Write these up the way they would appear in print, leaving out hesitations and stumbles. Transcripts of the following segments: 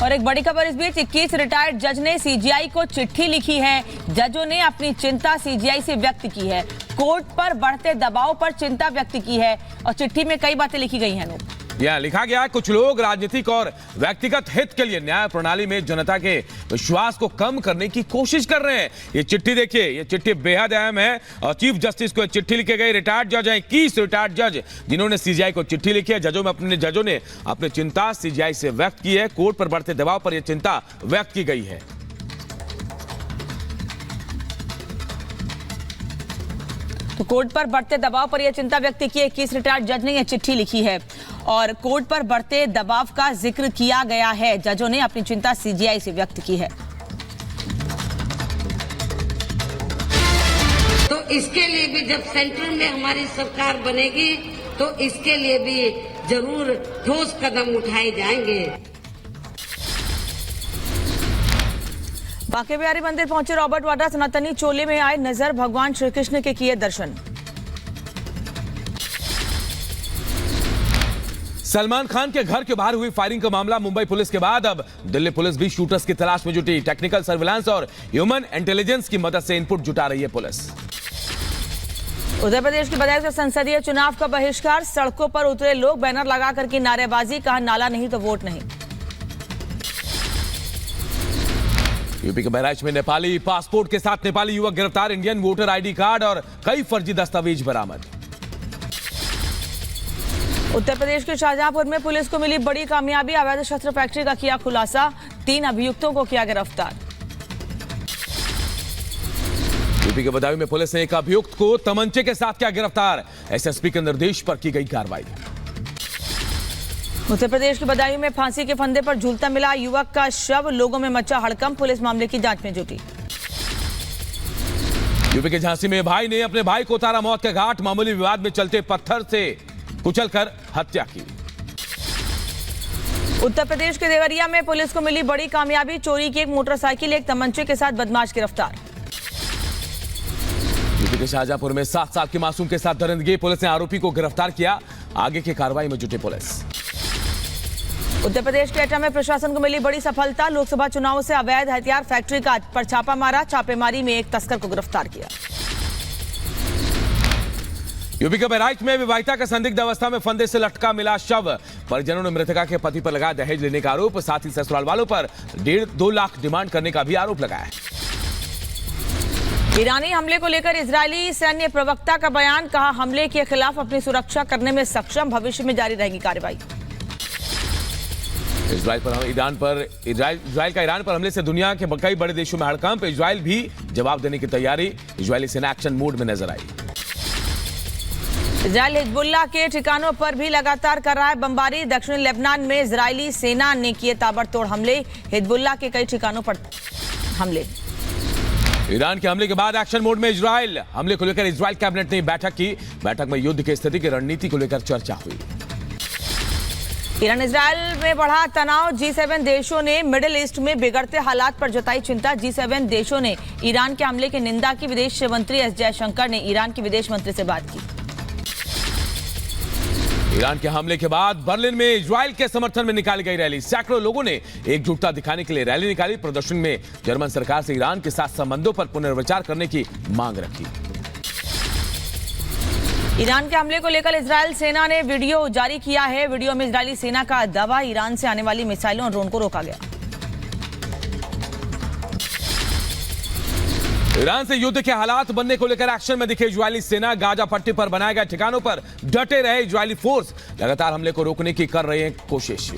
और एक बड़ी खबर इस बीच 21 रिटायर्ड जज ने सीजीआई को चिट्ठी लिखी है। जजों ने अपनी चिंता सीजीआई से व्यक्त की है। कोर्ट पर बढ़ते दबाव पर चिंता व्यक्त की है और चिट्ठी में कई बातें लिखी गई हैं। यह लिखा गया है, कुछ लोग राजनीतिक और व्यक्तिगत हित के लिए न्याय प्रणाली में जनता के विश्वास को कम करने की कोशिश कर रहे हैं। ये चिट्ठी देखिए, ये चिट्ठी बेहद अहम है और चीफ जस्टिस को चिट्ठी लिखी गई। रिटायर्ड जज हैं 21 रिटायर्ड जज जिन्होंने सीजीआई को चिट्ठी लिखी है। जजों ने अपनी चिंता सीजीआई से व्यक्त की है। कोर्ट पर बढ़ते दबाव पर यह चिंता व्यक्त की गई है। तो कोर्ट पर बढ़ते दबाव पर यह चिंता व्यक्त की है। 21 रिटायर्ड जज ने यह चिट्ठी लिखी है और कोर्ट पर बढ़ते दबाव का जिक्र किया गया है। जजों ने अपनी चिंता सीजीआई से व्यक्त की है। तो इसके लिए भी जब सेंट्रल में हमारी सरकार बनेगी तो इसके लिए भी जरूर ठोस कदम उठाए जाएंगे। बांके बिहारी मंदिर पहुंचे रॉबर्ट वाड्रा। सनातनी चोले में आए नजर, भगवान श्री कृष्ण के किए दर्शन। सलमान खान के घर के बाहर हुई फायरिंग का मामला मुंबई पुलिस के बाद अब दिल्ली पुलिस भी शूटर्स की तलाश में जुटी। टेक्निकल सर्विलांस और ह्यूमन इंटेलिजेंस की मदद से इनपुट जुटा रही है पुलिस। उत्तर प्रदेश की बदायूं से संसदीय चुनाव का बहिष्कार। सड़कों पर उतरे लोग, बैनर लगाकर की नारेबाजी, कहा नाला नहीं तो वोट नहीं। यूपी के बहराइच में नेपाली पासपोर्ट के साथ नेपाली युवक गिरफ्तार। इंडियन वोटर आईडी कार्ड और कई फर्जी दस्तावेज बरामद। उत्तर प्रदेश के शाहजहांपुर में पुलिस को मिली बड़ी कामयाबी। अवैध शस्त्र फैक्ट्री का किया खुलासा। 3 अभियुक्तों को किया गिरफ्तार। यूपी के बदायूं में पुलिस ने एक अभियुक्त को तमंचे के साथ किया गिरफ्तार। एसएसपी के निर्देश पर की गई कार्रवाई। उत्तर प्रदेश के बदायूं में फांसी के फंदे पर झूलता मिला युवक का शव। लोगों में मचा हड़कंप। पुलिस मामले की जांच में जुटी। यूपी के झांसी में भाई ने अपने भाई को उतारा मौत के घाट। मामूली विवाद में चलते पत्थर से कुचलकर हत्या की। उत्तर प्रदेश के देवरिया में पुलिस को मिली बड़ी कामयाबी। चोरी की एक मोटरसाइकिल, एक तमंचे के साथ बदमाश गिरफ्तार। यूपी के शाहजहांपुर में 7 साल के मासूम के साथ दरिंदगी। पुलिस ने आरोपी को गिरफ्तार किया। आगे की कार्रवाई में जुटी पुलिस। उत्तर प्रदेश के एटा में प्रशासन को मिली बड़ी सफलता। लोकसभा चुनाव से अवैध हथियार फैक्ट्री का पर छापा मारा। छापेमारी में एक तस्कर को गिरफ्तार किया। यूपी के बहराइच में विवाहिता का संदिग्ध अवस्था में फंदे से लटका मिला शव। परिजनों ने मृतका के पति पर लगाया दहेज लेने का आरोप। साथ ही ससुराल वालों पर 1.5-2 लाख डिमांड करने का भी आरोप लगाया। ईरानी हमले को लेकर इजरायली सैन्य प्रवक्ता का बयान। कहा हमले के खिलाफ अपनी सुरक्षा करने में सक्षम। भविष्य में जारी रहेगी कार्रवाई। इजराइल का ईरान पर हमले से दुनिया के कई बड़े देशों में हड़कंप। इजराइल भी जवाब देने की तैयारी। इजरायली सेना एक्शन मोड में नजर आई। इजराइल हिजबुल्लाह के ठिकानों पर भी लगातार कर रहा है बमबारी। दक्षिणी लेबनान में इजरायली सेना ने किए ताबड़तोड़ हमले। हिजबुल्लाह के कई ठिकानों पर हमले। ईरान के हमले के बाद एक्शन मोड में इजराइल। हमले को लेकर इजराइल कैबिनेट ने बैठक की। बैठक में युद्ध की स्थिति की रणनीति को लेकर चर्चा हुई। ईरान इजराइल में बढ़ा तनाव। G7 देशों ने मिडिल ईस्ट में बिगड़ते हालात पर जताई चिंता। G7 देशों ने ईरान के हमले की निंदा की। विदेश मंत्री एस जयशंकर ने ईरान के विदेश मंत्री से बात की। ईरान के हमले के बाद बर्लिन में इजराइल के समर्थन में निकाली गई रैली। सैकड़ों लोगों ने एकजुटता दिखाने के लिए रैली निकाली। प्रदर्शन में जर्मन सरकार से ईरान के साथ संबंधों पर पुनर्विचार करने की मांग रखी। ईरान के हमले को लेकर इजरायल सेना ने वीडियो जारी किया है। वीडियो में इजरायली सेना का दावा, ईरान से आने वाली मिसाइलों और ड्रोन को रोका गया। ईरान से युद्ध के हालात बनने को लेकर एक्शन में दिखे इजरायली सेना। गाजा पट्टी पर बनाए गए ठिकानों पर डटे रहे इजरायली फोर्स। लगातार हमले को रोकने की कर रहे हैं कोशिश।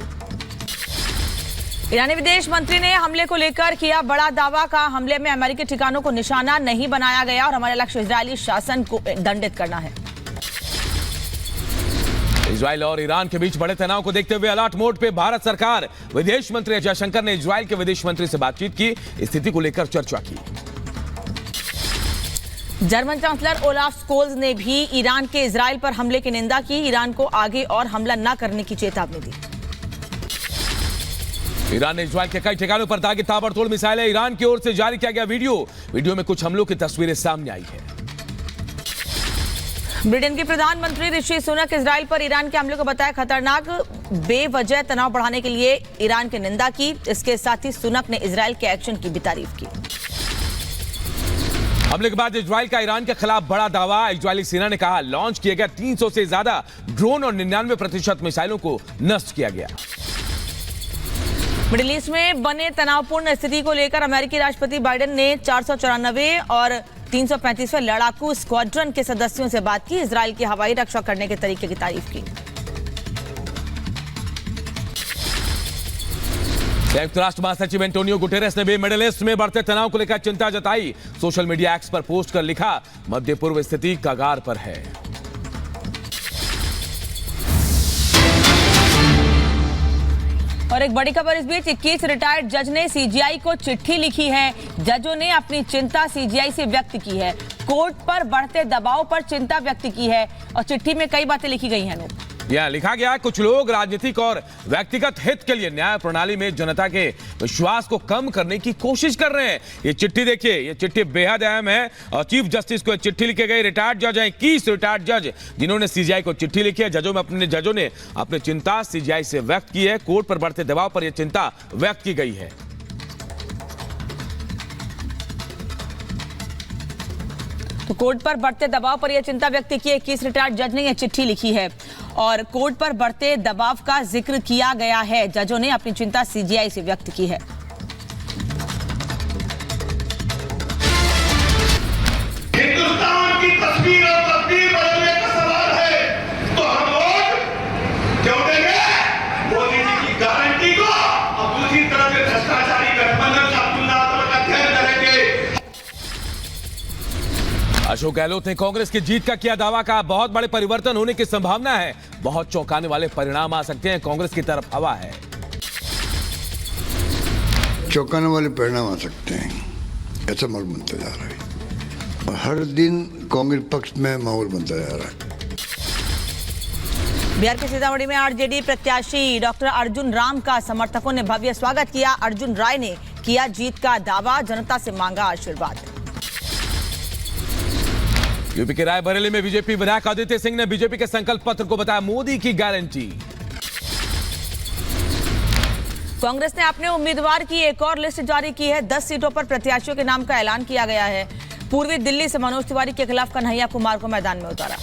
ईरानी विदेश मंत्री ने हमले को लेकर किया बड़ा दावा। कहा हमले में अमेरिकी ठिकानों को निशाना नहीं बनाया गया और हमारा लक्ष्य इजरायली शासन को दंडित करना है। इजराइल और ईरान के बीच बड़े तनाव को देखते हुए अलर्ट मोड पे भारत सरकार। विदेश मंत्री जयशंकर ने इजराइल के विदेश मंत्री से बातचीत की। स्थिति को लेकर चर्चा की। जर्मन चांसलर ओलाफ स्कोल्ज ने भी ईरान के इजराइल पर हमले की निंदा की। ईरान को आगे और हमला न करने की चेतावनी दी। ईरान ने इजराइल के कई ठिकानों पर दागी ताबड़तोड़ मिसाइलें। ईरान की ओर से जारी किया गया वीडियो में कुछ हमलों की तस्वीरें सामने आई है। ब्रिटेन के प्रधानमंत्री ऋषि सुनक इजराइल पर ईरान के हमले को बताया खतरनाक, बेवजह तनाव बढ़ाने के लिए ईरान की निंदा की। इसके साथ ही सुनक ने इजराइल के एक्शन की भी तारीफ की। हमले के बाद इजराइल का ईरान के खिलाफ बड़ा दावा। इजरायली सेना ने कहा लॉन्च किए गए 300 से ज्यादा ड्रोन और 99% मिसाइलों को नष्ट किया गया। मिडिल ईस्ट में बने तनावपूर्ण स्थिति को लेकर अमेरिकी राष्ट्रपति बाइडेन ने 494 और 335वें लड़ाकू स्क्वाड्रन के सदस्यों से बात की। इजराइल की हवाई रक्षा करने के तरीके की तारीफ की। संयुक्त राष्ट्र महासचिव एंटोनियो गुटेरेस ने भी मिडिल ईस्ट में बढ़ते तनाव को लेकर चिंता जताई। सोशल मीडिया एक्स पर पोस्ट कर लिखा, मध्य पूर्व स्थिति कगार पर है। और एक बड़ी खबर इस बीच, 21 रिटायर्ड जज ने सीजीआई को चिट्ठी लिखी है। जजों ने अपनी चिंता सीजीआई से व्यक्त की है। कोर्ट पर बढ़ते दबाव पर चिंता व्यक्त की है और चिट्ठी में कई बातें लिखी गई हैं। यह लिखा गया, कुछ लोग राजनीतिक और व्यक्तिगत हित के लिए न्याय प्रणाली में जनता के विश्वास को कम करने की कोशिश कर रहे हैं। ये चिट्ठी देखिए, ये चिट्ठी बेहद अहम है और चीफ जस्टिस को चिट्ठी लिखी गई। रिटायर्ड जज हैं, 21 रिटायर्ड जज जिन्होंने सीजीआई को चिट्ठी लिखी है। जजों ने अपनी चिंता सीजीआई से व्यक्त की है। कोर्ट पर बढ़ते दबाव पर यह चिंता व्यक्त की गई है। तो कोर्ट पर बढ़ते दबाव पर यह चिंता व्यक्त की है। 21 रिटायर्ड जज ने यह चिट्ठी लिखी है और कोर्ट पर बढ़ते दबाव का जिक्र किया गया है। जजों ने अपनी चिंता सीजीआई से व्यक्त की है। हिंदुस्तान की तस्वीर और तस्वीर बदलने का सवाल है तो हम लोग क्यों देंगे मोदी जी की गारंटी को और दूसरी तरफ भ्रष्टाचारी गठबंधन का तुलनात्मक अध्ययन करेंगे। अशोक गहलोत ने कांग्रेस की जीत का किया दावा, का बहुत बड़े परिवर्तन होने की संभावना है। बहुत चौंकाने वाले परिणाम आ सकते हैं। कांग्रेस की तरफ हवा है। चौंकाने वाले परिणाम आ सकते हैं, ऐसा माहौल बनता जा रहा है और हर दिन कांग्रेस पक्ष में माहौल बनता जा रहा है। बिहार के सीतामढ़ी में आरजेडी प्रत्याशी डॉक्टर अर्जुन राम का समर्थकों ने भव्य स्वागत किया। अर्जुन राय ने किया जीत का दावा, जनता से मांगा आशीर्वाद। यूपी के रायबरेली में बीजेपी विधायक आदित्य सिंह ने बीजेपी के संकल्प पत्र को बताया मोदी की गारंटी। कांग्रेस ने अपने उम्मीदवार की एक और लिस्ट जारी की है। 10 सीटों पर प्रत्याशियों के नाम का ऐलान किया गया है। पूर्वी दिल्ली से मनोज तिवारी के खिलाफ कन्हैया कुमार को मैदान में उतारा।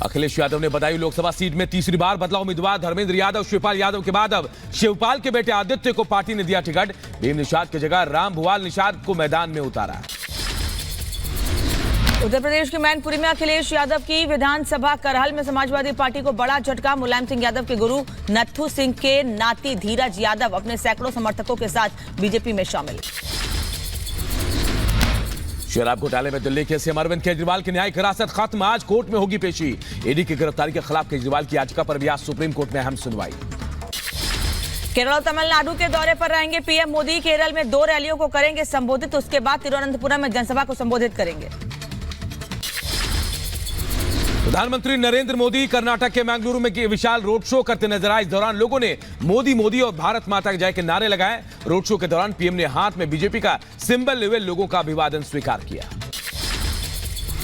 अखिलेश यादव ने बदायूं लोकसभा सीट में तीसरी बार बदला उम्मीदवार। धर्मेंद्र यादव शिवपाल यादव के बाद अब शिवपाल के बेटे आदित्य को पार्टी ने दिया टिकट। भीम निषाद की जगह राम भुवाल निषाद को मैदान में उतारा। उत्तर प्रदेश के मैनपुरी में अखिलेश यादव की विधानसभा करहल में समाजवादी पार्टी को बड़ा झटका। मुलायम सिंह यादव के गुरु नत्थू सिंह के नाती धीरज यादव अपने सैकड़ों समर्थकों के साथ बीजेपी में शामिल। शराब घोटाले में दिल्ली के सीएम अरविंद केजरीवाल की न्यायिक हिरासत खत्म। आज कोर्ट में होगी पेशी। ईडी की गिरफ्तारी के खिलाफ केजरीवाल की याचिका पर भी आज सुप्रीम कोर्ट में अहम सुनवाई। केरल और तमिलनाडु के दौरे पर रहेंगे पीएम मोदी। केरल में 2 रैलियों को करेंगे संबोधित। उसके बाद तिरुवनंतपुरम में जनसभा को संबोधित करेंगे। प्रधानमंत्री नरेंद्र मोदी कर्नाटक के मैंगलुरु में विशाल रोड शो करते नजर आए। इस दौरान लोगों ने मोदी मोदी और भारत माता की जय के नारे लगाए। रोड शो के दौरान पीएम ने हाथ में बीजेपी का सिंबल लिए लोगों का अभिवादन स्वीकार किया।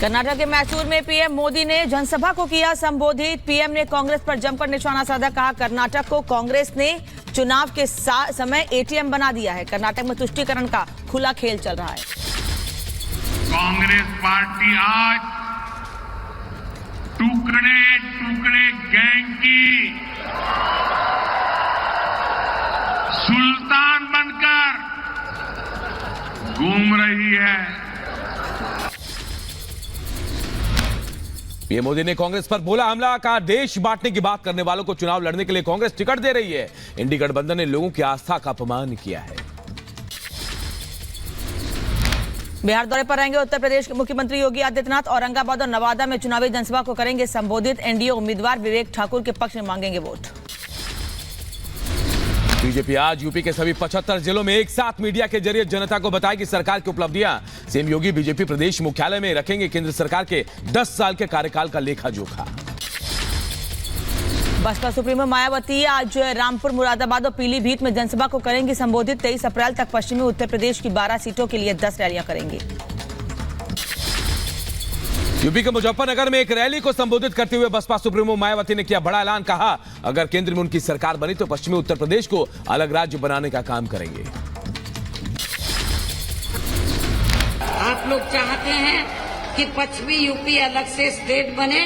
कर्नाटक के मैसूर में पीएम मोदी ने जनसभा को किया संबोधित। पीएम ने कांग्रेस पर जमकर निशाना साधा। कहा कर्नाटक को कांग्रेस ने चुनाव के समय एटीएम बना दिया है। कर्नाटक में तुष्टीकरण का खुला खेल चल रहा है। कांग्रेस पार्टी आज टुकड़े टुकड़े गैंग की सुल्तान बनकर घूम रही है। पीएम मोदी ने कांग्रेस पर बोला हमला। कहा देश बांटने की बात करने वालों को चुनाव लड़ने के लिए कांग्रेस टिकट दे रही है। इंडी गठबंधन ने लोगों की आस्था का अपमान किया है। बिहार दौरे पर रहेंगे उत्तर प्रदेश के मुख्यमंत्री योगी आदित्यनाथ। औरंगाबाद और नवादा में चुनावी जनसभा को करेंगे संबोधित। एनडीए उम्मीदवार विवेक ठाकुर के पक्ष में मांगेंगे वोट। बीजेपी आज यूपी के सभी 75 जिलों में एक साथ मीडिया के जरिए जनता को बताएगी सरकार की उपलब्धियां। सीएम योगी बीजेपी प्रदेश मुख्यालय में रखेंगे केंद्र सरकार के 10 साल के कार्यकाल का लेखा जोखा। बसपा सुप्रीमो मायावती आज रामपुर, मुरादाबाद और पीलीभीत में जनसभा को करेंगी संबोधित। 23 अप्रैल तक पश्चिमी उत्तर प्रदेश की 12 सीटों के लिए 10 रैलियां करेंगी। यूपी के मुजफ्फरनगर में एक रैली को संबोधित करते हुए बसपा सुप्रीमो मायावती ने किया बड़ा ऐलान। कहा, अगर केंद्र में उनकी सरकार बनी तो पश्चिमी उत्तर प्रदेश को अलग राज्य बनाने का काम करेंगे। आप लोग चाहते हैं कि पश्चिमी यूपी अलग से स्टेट बने,